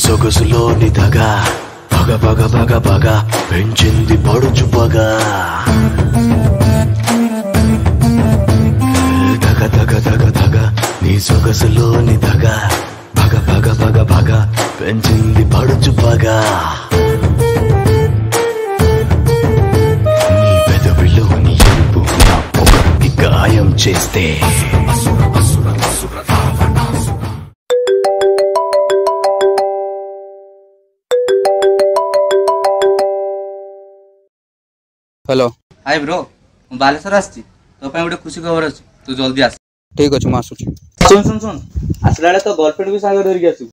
సొగసులో నిదగా పగ పగ పగ పగ పెంచింది పడుచు పగ దగ దగ దగ దగ నీ సొగసులో నిదగా పగ పగ పగ పగ పెంచింది పడుచు పగ నీ పెదవిలోని ఎరుపు నా పొగకి గాయం చేస్తే हेलो हाय ब्रो ମୁଁ ବାଲେଶ୍ୱର ଆସିଛି ତୋ ପାଇଁ ଗୋଟେ ଖୁସି ଖବର ଅଛି ତୁ ଜଲ୍ଦି ଆସ। ठीक अच्छे मुझे आसूँ ଶୁଣ ଶୁଣ ଶୁଣ ଆସିଲା ବେଳେ ତୋ गर्लफ्रेंड ବି ସାଙ୍ଗରେ ଧରିକି ଆସିବୁ।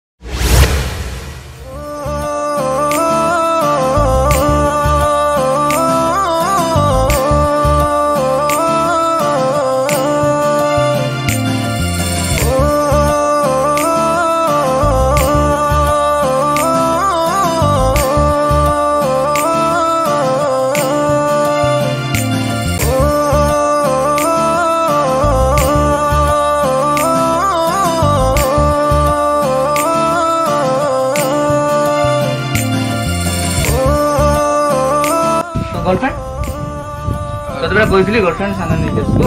गर्लफ्रेंड तो बेटा बोलती गर्लफ्रेंड सामने नहीं इसको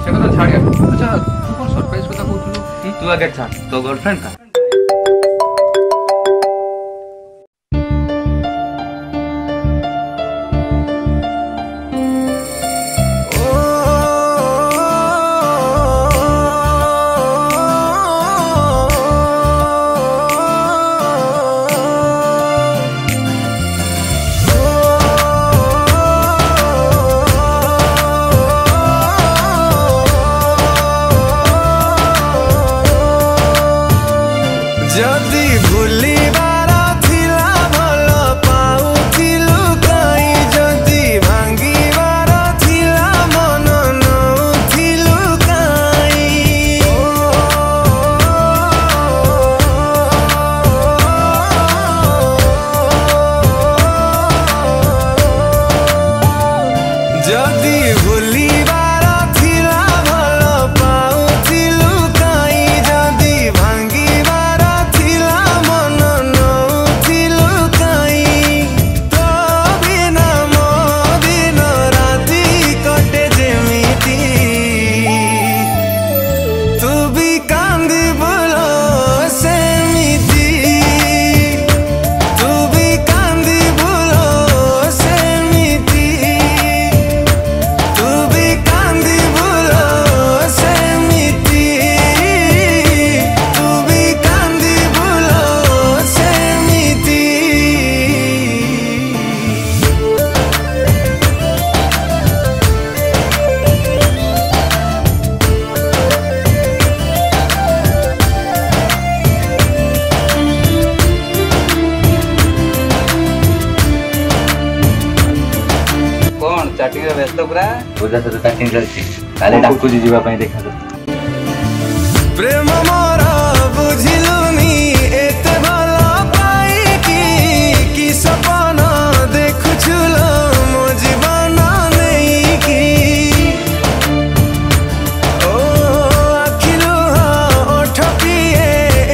से कथा छाड़ अच्छा तू कौन सरप्राइज कथा कहू तू आगे छाड़ तो गर्लफ्रेंड का जदि भूलिबार थिला भल पाउथिलु काई जदि भांगिबार थिला मन नउथिलु काई जदि भूलिबार थिला भल पाउथिलु काई जदि भांगिबार चैटिंग व्यस्त पूरा पूजा सहित चैटिंग चलती काले डाकुजी जीवा पई देखा प्रेम मोर बुझिलुनी एते भला पाई कि सपन देखुछुलो मो जीवन नहीं की ओ अखिलु ओठ पिए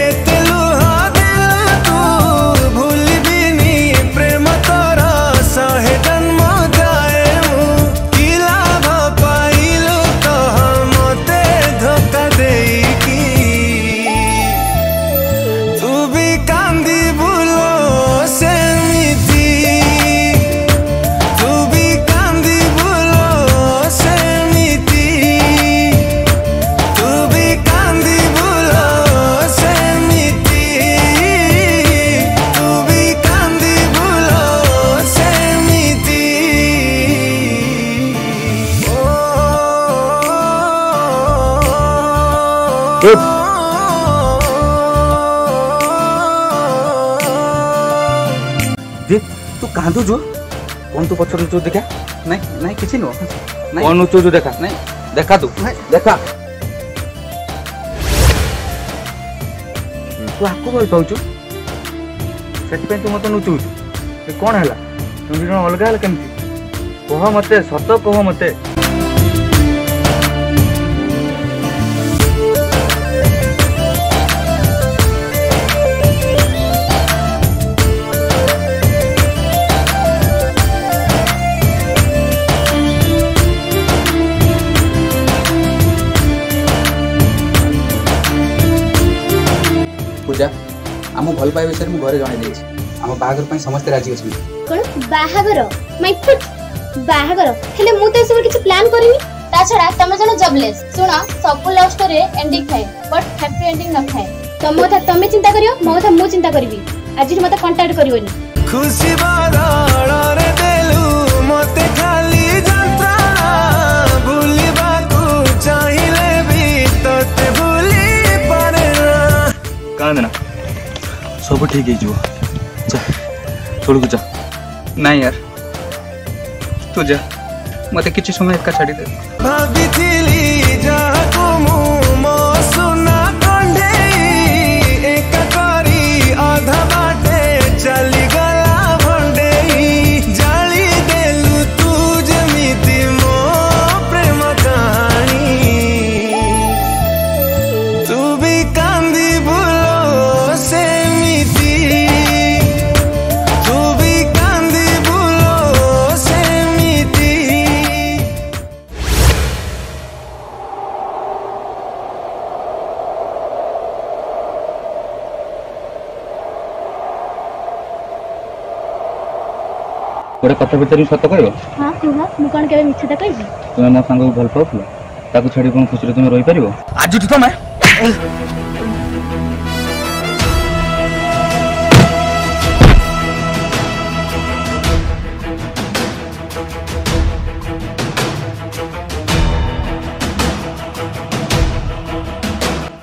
एते लुहा दिल तू भूलिबिनी प्रेम तोर सहे जन्म तू कांदू जो कौन तू पछर नुचो देखा नहीं नहीं किसी नो कौन नुचो जो देखा नहीं देखा तू देखा तू आको बोल पाउछु सेति पे तू मत नुचु कौन है तुम जन अलग है केमती कह मते सत कह मते भल पाए विषय घरे जन आम बाहागर समस्त राजी अच्छे कौन बाहागर माय फुट बाहागर हेले मु तो सब किछि प्लान करिनी ता छडा तमे जनो जबलेस सुना सब लव स्टोरी एंडिंग थाए बट हैप्पी एंडिंग न थाए तम कथा तमे चिंता करियो मो कथा मु चिंता करबी आज मते कांटेक्ट करिवनी खुशी बदल रे देलु मते खाली जंत्रणा भूलिबा को चाहिले भी तते भूली पारे कांदना सब ठीक है जो जा छोड़ जा नहीं यार तू जा मते किछि समय एका छाडी दे भाभी थिली जाको मु मो सुना कंढे एका करी आधा बाटे चली गला भंडे जाली देलु तू जमिति मो प्रेम कहानी तू भी कांदी भूलो सेमिति तू भी कांदी भूलो सेमिति गोटे कथा पचारि सत कह हां कुहा मु कोन केबे मिछटा कहबी तुम्हें मो सांग भल पाउल ताकू छाड़ी कौन खुशी तुम रही पार आज तुम्हें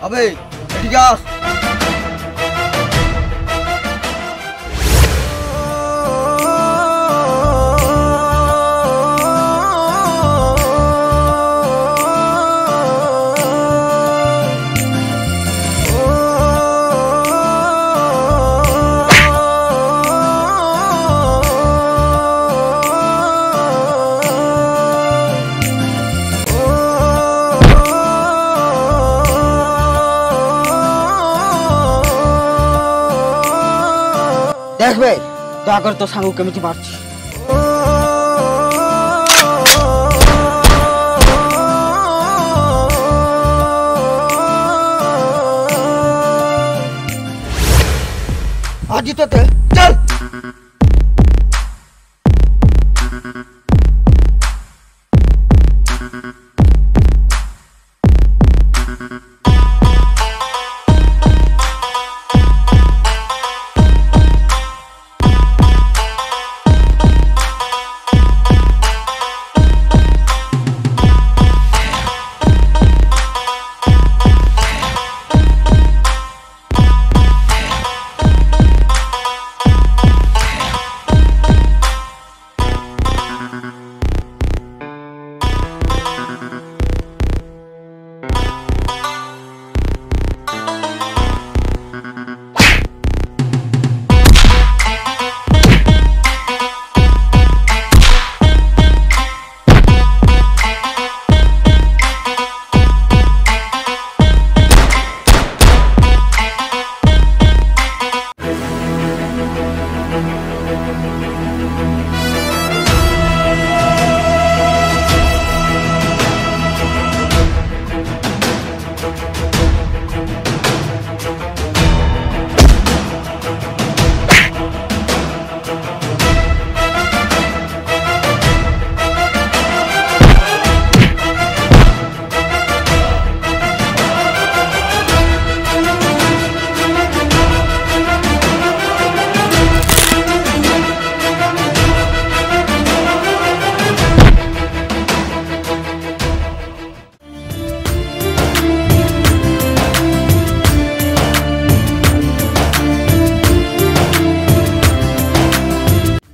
अबे ठीक है देख बे दयाकर तो सांग केमिति मारछि आज तो चल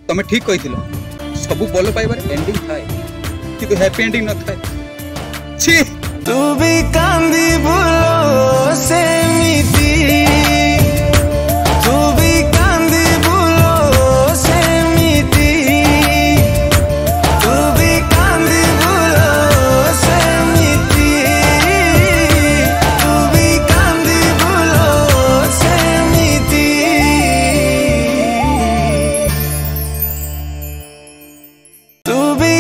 तुम्हें ठीक कही सब भल पाइबार एंडिंग थाए कि हैप्पी एंडिंग न थाए छी तू भी कांदी भूलो सेमिति तू भी कांदी भूलो सेमिति तू भी कांदी भूलो सेमिति तू भी कांदी भूलो सेमिति तू भी